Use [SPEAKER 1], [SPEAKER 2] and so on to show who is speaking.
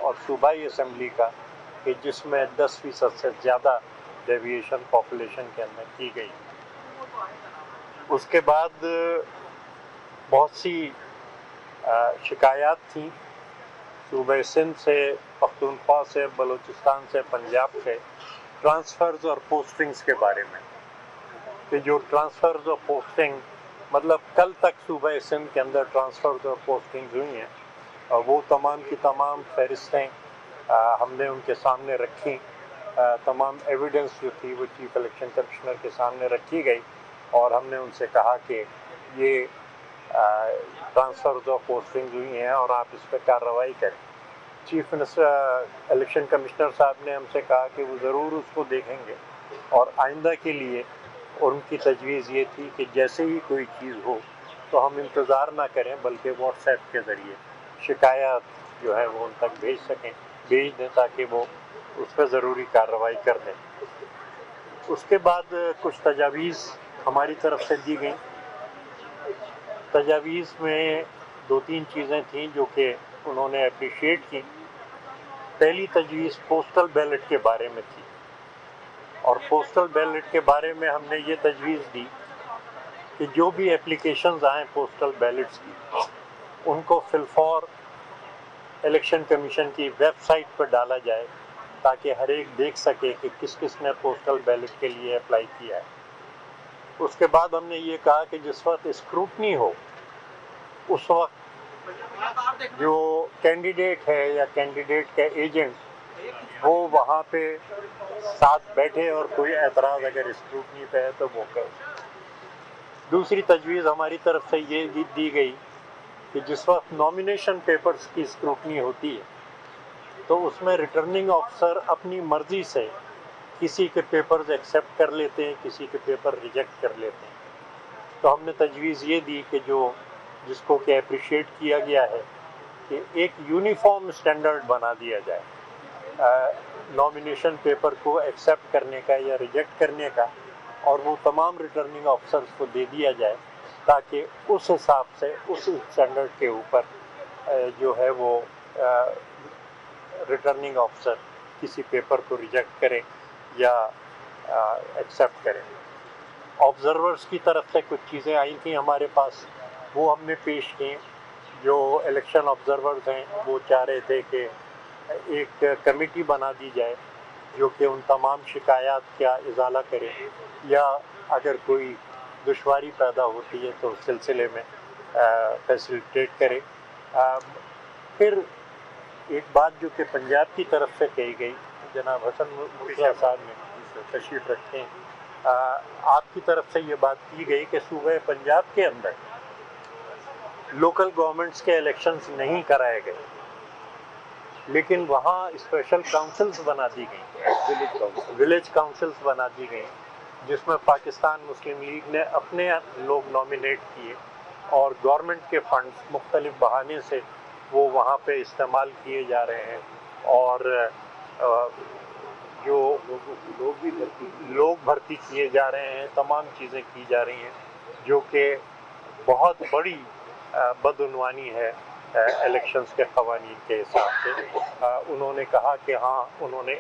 [SPEAKER 1] और सूबाई असम्बली का कि जिसमें 10% से ज़्यादा डेविएशन पॉपुलेशन के अंदर की गई। उसके बाद बहुत सी शिकायत थी सूबे सिंध से, पख्तूनख्वा से, बलूचिस्तान से, पंजाब से ट्रांसफ़र्स और पोस्टिंग्स के बारे में कि जो ट्रांसफ़र्स और पोस्टिंग मतलब कल तक सूबा सिंध के अंदर ट्रांसफ़र्स और पोस्टिंग्स हुई हैं और वो तमाम की तमाम फहरिस्तें हमने उनके सामने रखी। तमाम एविडेंस जो थी वो चीफ इलेक्शन कमिश्नर के सामने रखी गई और हमने उनसे कहा कि ये ट्रांसफ़र्स और पोस्टिंग्स हुई हैं और आप इस पर कार्रवाई करें। चीफ इलेक्शन कमिश्नर साहब ने हमसे कहा कि वो ज़रूर उसको देखेंगे और आइंदा के लिए उनकी तजवीज़ ये थी कि जैसे ही कोई चीज़ हो तो हम इंतज़ार ना करें बल्कि व्हाट्सएप के ज़रिए शिकायत जो है वो उन तक भेज दें ताकि वो उस पर ज़रूरी कार्रवाई कर दें। उसके बाद कुछ तजावीज़ हमारी तरफ से दी गई। तजावीज़ में 2-3 चीज़ें थीं जो कि उन्होंने अप्रिशिएट की। पहली तजवीज़ पोस्टल बैलेट के बारे में थी और पोस्टल बैलेट के बारे में हमने ये तजवीज़ दी कि जो भी एप्लीकेशंस आएँ पोस्टल बैलेट्स की उनको फिलफौर इलेक्शन कमीशन की वेबसाइट पर डाला जाए ताकि हर एक देख सके कि किस किस ने पोस्टल बैलेट के लिए अप्लाई किया है। उसके बाद हमने ये कहा कि जिस वक्त स्क्रूटनी हो उस वक्त जो कैंडिडेट है या कैंडिडेट का एजेंट वो वहाँ पे साथ बैठे और कोई एतराज़ अगर स्क्रूटनी पे है तो वो करे। दूसरी तजवीज़ हमारी तरफ से ये दी गई कि जिस वक्त नॉमिनेशन पेपर्स की स्क्रूटनी होती है तो उसमें रिटर्निंग ऑफिसर अपनी मर्ज़ी से किसी के पेपर्स एक्सेप्ट कर लेते हैं, किसी के पेपर रिजेक्ट कर लेते हैं। तो हमने तजवीज़ ये दी कि जिसको कि अप्रिशिएट किया गया है कि एक यूनिफॉर्म स्टैंडर्ड बना दिया जाए नॉमिनेशन पेपर को एक्सेप्ट करने का या रिजेक्ट करने का और वो तमाम रिटर्निंग ऑफिसर्स को दे दिया जाए ताकि उस हिसाब से उस स्टैंडर्ड के ऊपर जो है वो रिटर्निंग ऑफिसर किसी पेपर को रिजेक्ट करे या एक्सेप्ट करें। ऑब्ज़र्वर्स की तरफ से कुछ चीज़ें आई थी हमारे पास, वो हमने पेश की। जो इलेक्शन ऑब्ज़र्वर्स हैं वो चाह रहे थे कि एक कमेटी बना दी जाए जो कि उन तमाम शिकायत का इज़ाला करे या अगर कोई दुश्वारी पैदा होती है तो उस सिलसिले में फैसिलिटेट करे। फिर एक बात जो कि पंजाब की तरफ से कही गई, जनाब हसन मुर्तज़ा साहब ने तशरीफ़ रखें, आपकी तरफ से ये बात की गई कि सूबे पंजाब के अंदर लोकल गवर्नमेंट्स के इलेक्शंस नहीं कराए गए लेकिन वहाँ स्पेशल काउंसिल्स बना दी गई, विलेज काउंसिल्स बना दी गई जिसमें पाकिस्तान मुस्लिम लीग ने अपने लोग नॉमिनेट किए और गवर्नमेंट के फंड्स मुख्तलिफ बहाने से वो वहाँ पे इस्तेमाल किए जा रहे हैं और जो लोग भर्ती किए जा रहे हैं, तमाम चीज़ें की जा रही हैं जो कि बहुत बड़ी बदउनवानी है इलेक्शंस के क़वानीन के हिसाब से। उन्होंने कहा कि हाँ, उन्होंने